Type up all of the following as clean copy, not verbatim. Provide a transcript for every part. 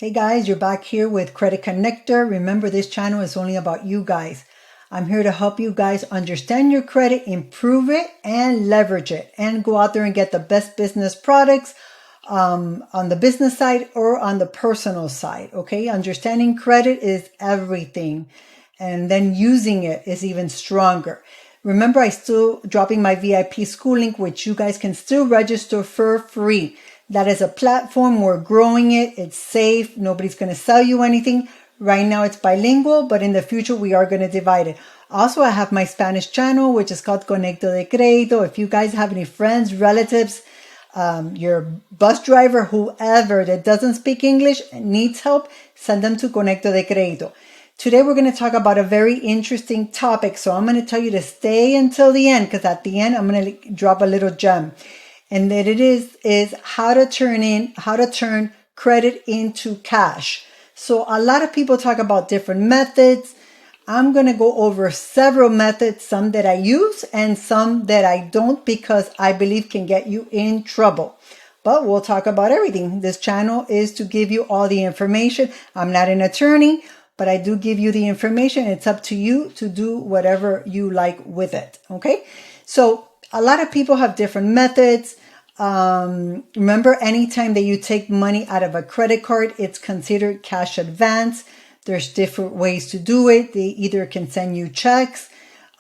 Hey guys, you're back here with Credit Connector. Remember, this channel is only about you guys. I'm here to help you guys understand your credit, improve it, and leverage it, and go out there and get the best business products on the business side or on the personal side. Okay, understanding credit is everything, and then using it is even stronger. Remember, I still dropping my VIP school link, which you guys can still register for free. That is a platform. We're growing it. It's safe. Nobody's going to sell you anything. Right now it's bilingual, but in the future we are going to divide it. Also, I have my Spanish channel, which is called Conecto de Crédito. If you guys have any friends, relatives, your bus driver, whoever that doesn't speak English and needs help, send them to Conecto de Crédito. Today we're going to talk about a very interesting topic. So I'm going to tell you to stay until the end, because at the end I'm going to drop a little gem. And that it is how to turn credit into cash. So a lot of people talk about different methods. I'm going to go over several methods, some that I use and some that I don't, because I believe can get you in trouble. But we'll talk about everything. This channel is to give you all the information. I'm not an attorney, but I do give you the information. It's up to you to do whatever you like with it. Okay? So a lot of people have different methods. Remember, anytime that you take money out of a credit card, it's considered cash advance. There's different ways to do it. They either can send you checks,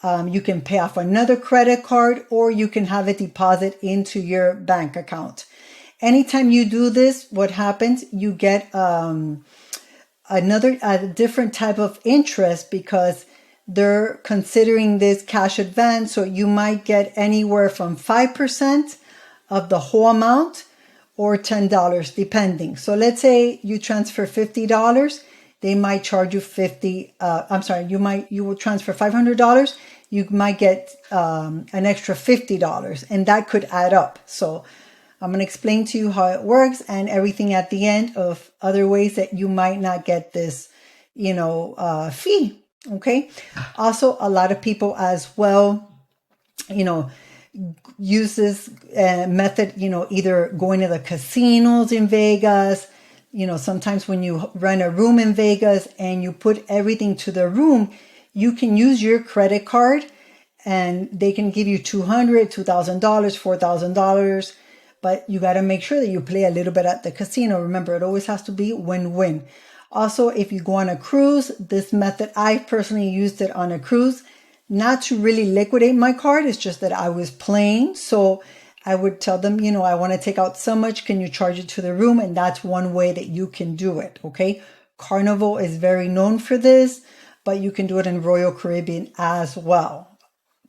you can pay off another credit card, or you can have it deposit into your bank account. Anytime you do this, what happens? You get a different type of interest, because they're considering this cash advance. So you might get anywhere from 5% of the whole amount or $10 depending. So let's say you transfer $50, they might charge you you will transfer $500, you might get an extra $50, and that could add up. So I'm going to explain to you how it works and everything at the end of other ways that you might not get this, fee. Okay. Also, a lot of people as well, use this method, either going to the casinos in Vegas. Sometimes when you rent a room in Vegas and you put everything to the room, you can use your credit card and they can give you $200, $2,000, $4,000. But you got to make sure that you play a little bit at the casino. Remember, it always has to be win-win. Also, if you go on a cruise, this method, I personally used it on a cruise. Not to really liquidate my card, it's just that I was playing. So I would tell them, I want to take out so much. Can you charge it to the room? And that's one way that you can do it. Okay. Carnival is very known for this, but you can do it in Royal Caribbean as well.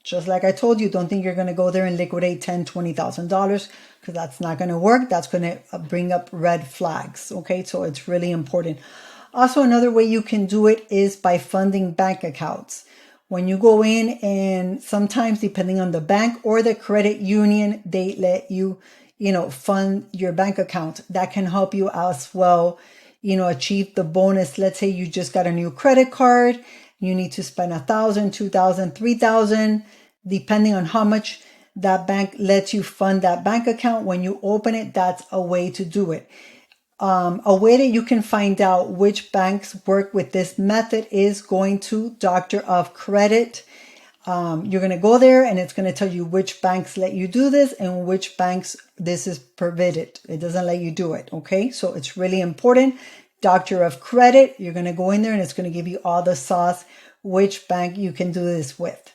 Just like I told you, don't think you're going to go there and liquidate $10,000, $20,000, because that's not going to work. That's going to bring up red flags. Okay. So it's really important. Also, another way you can do it is by funding bank accounts. When you go in, and sometimes depending on the bank or the credit union, they let you, fund your bank account. That can help you as well, achieve the bonus. Let's say you just got a new credit card. You need to spend $1,000, $2,000, $3,000, depending on how much that bank lets you fund that bank account. When you open it, that's a way to do it. A way that you can find out which banks work with this method is going to Doctor of Credit. You're going to go there and it's going to tell you which banks let you do this and which banks this is prohibited. It doesn't let you do it. Okay. So it's really important. Doctor of Credit, you're going to go in there and it's going to give you all the sauce, which bank you can do this with.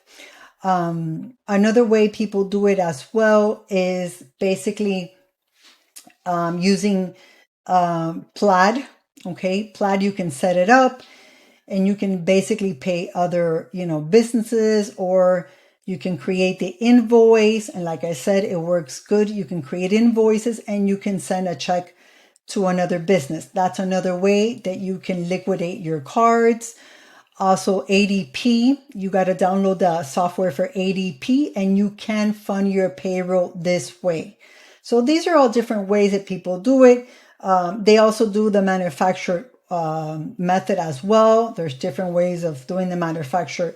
Another way people do it as well is basically using Plaid. Okay. Plaid, you can set it up and you can basically pay other, businesses, or you can create the invoice. And like I said, it works good. You can create invoices and you can send a check to another business. That's another way that you can liquidate your cards. Also, ADP, you got to download the software for ADP and you can fund your payroll this way. So these are all different ways that people do it. They also do the manufacturer method as well. There's different ways of doing the manufacturer,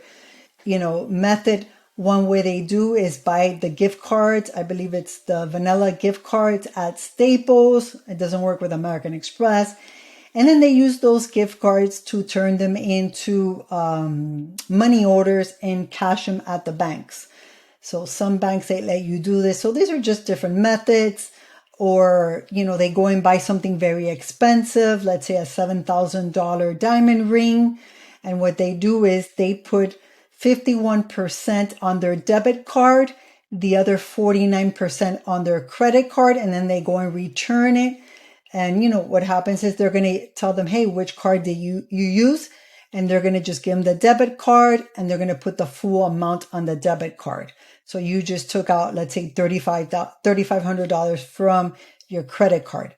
method. One way they do is buy the gift cards. I believe it's the vanilla gift cards at Staples. It doesn't work with American Express. And then they use those gift cards to turn them into money orders and cash them at the banks. So some banks, they let you do this. So these are just different methods. Or, they go and buy something very expensive, let's say a $7,000 diamond ring. And what they do is they put 51% on their debit card, the other 49% on their credit card, and then they go and return it. And what happens is they're going to tell them, hey, which card do you use? And they're going to just give them the debit card, and they're going to put the full amount on the debit card. So you just took out, let's say, $3,500 from your credit card.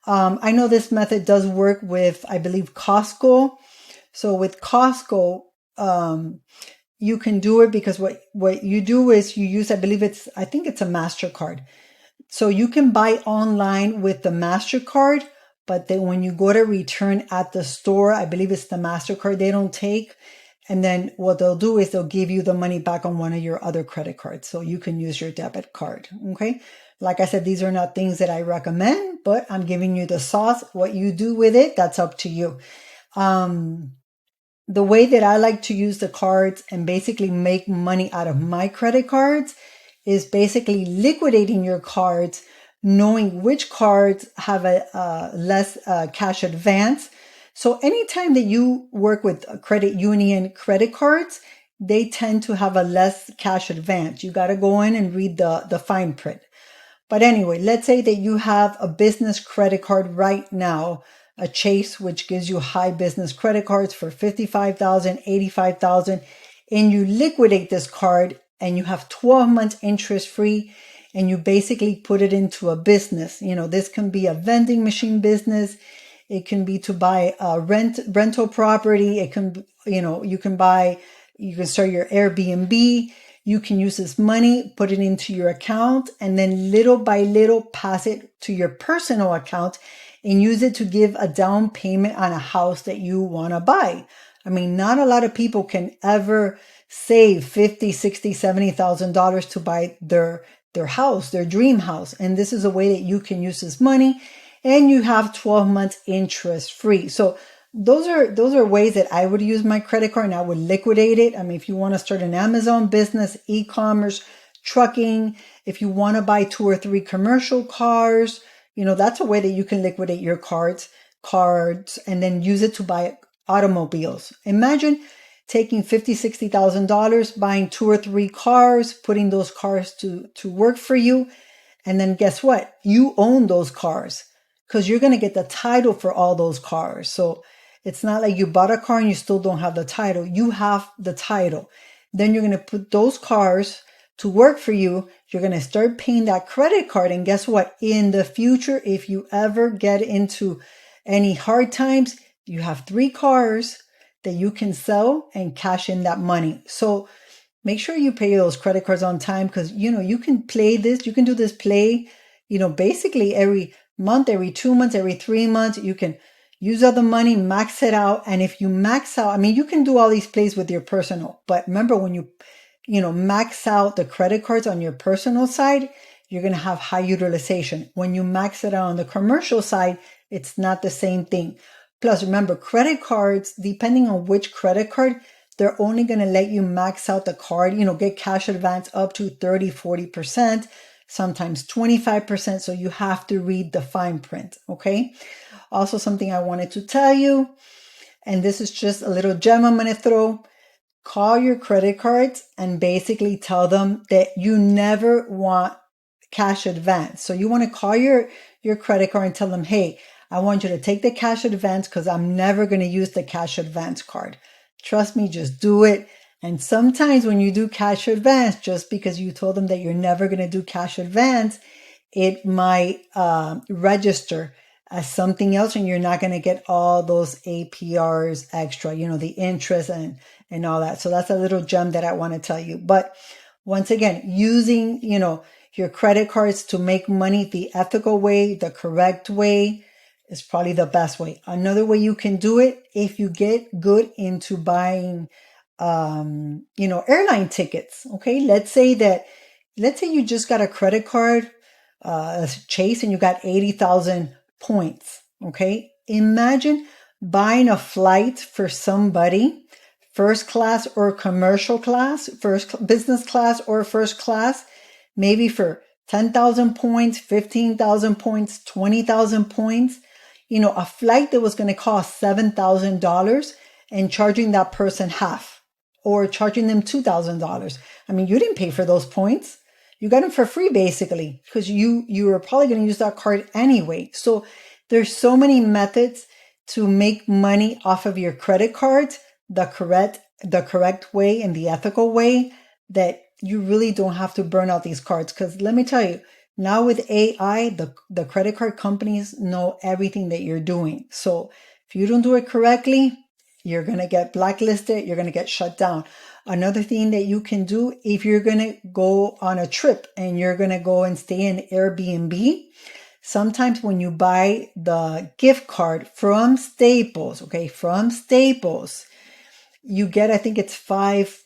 I know this method does work with, I believe, Costco. So with Costco, you can do it because what you do is you use, I think it's a MasterCard. So you can buy online with the MasterCard, but then when you go to return at the store, I believe it's the MasterCard they don't take. And then what they'll do is they'll give you the money back on one of your other credit cards. So you can use your debit card. Okay. Like I said, these are not things that I recommend, but I'm giving you the sauce. What you do with it, that's up to you. The way that I like to use the cards and basically make money out of my credit cards is basically liquidating your cards, knowing which cards have a less cash advance. So anytime that you work with a credit union credit cards, they tend to have a less cash advance. You got to go in and read the fine print. But anyway, let's say that you have a business credit card right now, a Chase, which gives you high business credit cards for $55,000, $85,000, and you liquidate this card and you have 12 months interest free, and you basically put it into a business. This can be a vending machine business. It can be to buy a rental property. It can, you can start your Airbnb. You can use this money, put it into your account, and then little by little pass it to your personal account and use it to give a down payment on a house that you want to buy. I mean, not a lot of people can ever save $50,000, $60,000, $70,000 to buy their house, their dream house. And this is a way that you can use this money, and you have 12 months interest free. So those are ways that I would use my credit card, and I would liquidate it. I mean, if you want to start an Amazon business, e-commerce, trucking, if you want to buy 2 or 3 commercial cars, that's a way that you can liquidate your cards and then use it to buy automobiles. Imagine taking $50,000, $60,000, buying 2 or 3 cars, putting those cars to work for you. And then guess what? You own those cars because you're going to get the title for all those cars. So it's not like you bought a car and you still don't have the title. You have the title. Then you're going to put those cars to work for you. You're going to start paying that credit card. And guess what? In the future, if you ever get into any hard times, you have 3 cars that you can sell and cash in that money. So make sure you pay those credit cards on time, because, you can play this. You can do this play, basically every month, every 2 months, every 3 months. You can use all the money, max it out. And if you max out, I mean, you can do all these plays with your personal. But remember, when you max out the credit cards on your personal side, you're going to have high utilization. When you max it out on the commercial side, it's not the same thing. Plus, remember, credit cards, depending on which credit card, they're only going to let you max out the card, get cash advance up to 30, 40%, sometimes 25%. So you have to read the fine print. Okay. Also, something I wanted to tell you, and this is just a little gem I'm going to throw. Call your credit cards and basically tell them that you never want cash advance. So you want to call your credit card and tell them, hey, I want you to take the cash advance because I'm never going to use the cash advance card. Trust me, just do it. And sometimes when you do cash advance, just because you told them that you're never going to do cash advance, it might register as something else, and you're not going to get all those APRs extra, the interest and all that. So that's a little gem that I want to tell you. But once again, using, your credit cards to make money the ethical way, the correct way, is probably the best way. Another way you can do it, if you get good into buying, airline tickets. Okay. Let's say you just got a credit card, Chase, and you got 80,000 points. Okay. imagine buying a flight for somebody, first class or commercial class, business class or first class, maybe for 10,000 points, 15,000 points, 20,000 points, a flight that was going to cost $7,000 and charging that person half or charging them $2,000. I mean, you didn't pay for those points. You got them for free basically because you were probably going to use that card anyway. So there's so many methods to make money off of your credit cards the correct way and the ethical way that you really don't have to burn out these cards. Because let me tell you, now with AI, the credit card companies know everything that you're doing. So if you don't do it correctly, you're going to get blacklisted. You're going to get shut down. Another thing that you can do, if you're going to go on a trip and you're going to go and stay in Airbnb, sometimes when you buy the gift card from Staples, you get, I think it's five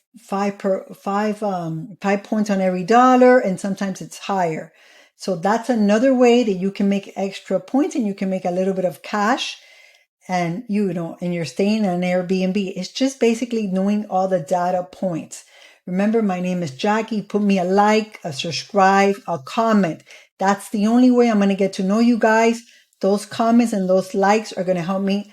points on every dollar, and sometimes it's higher. So that's another way that you can make extra points and you can make a little bit of cash. And and you're staying in an Airbnb. It's just basically knowing all the data points. Remember, my name is Jackie. Put me a like, a subscribe, a comment. That's the only way I'm going to get to know you guys. Those comments and those likes are going to help me,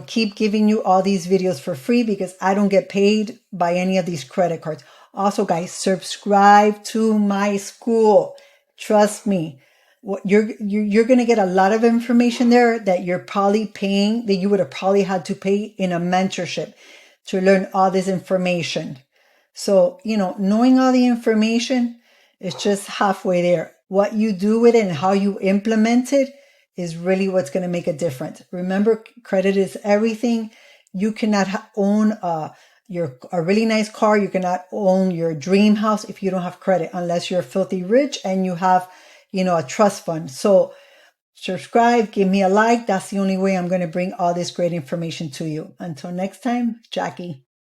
keep giving you all these videos for free because I don't get paid by any of these credit cards. Also, guys, subscribe to my school. Trust me. You're going to get a lot of information there that you're probably paying, that you would have probably had to pay in a mentorship to learn all this information. So, knowing all the information is just halfway there. What you do with it and how you implement it is really what's going to make a difference. Remember, credit is everything. You cannot own a really nice car. You cannot own your dream house if you don't have credit, unless you're filthy rich and you have a trust fund. So subscribe, give me a like. That's the only way I'm going to bring all this great information to you. Until next time, Jackie.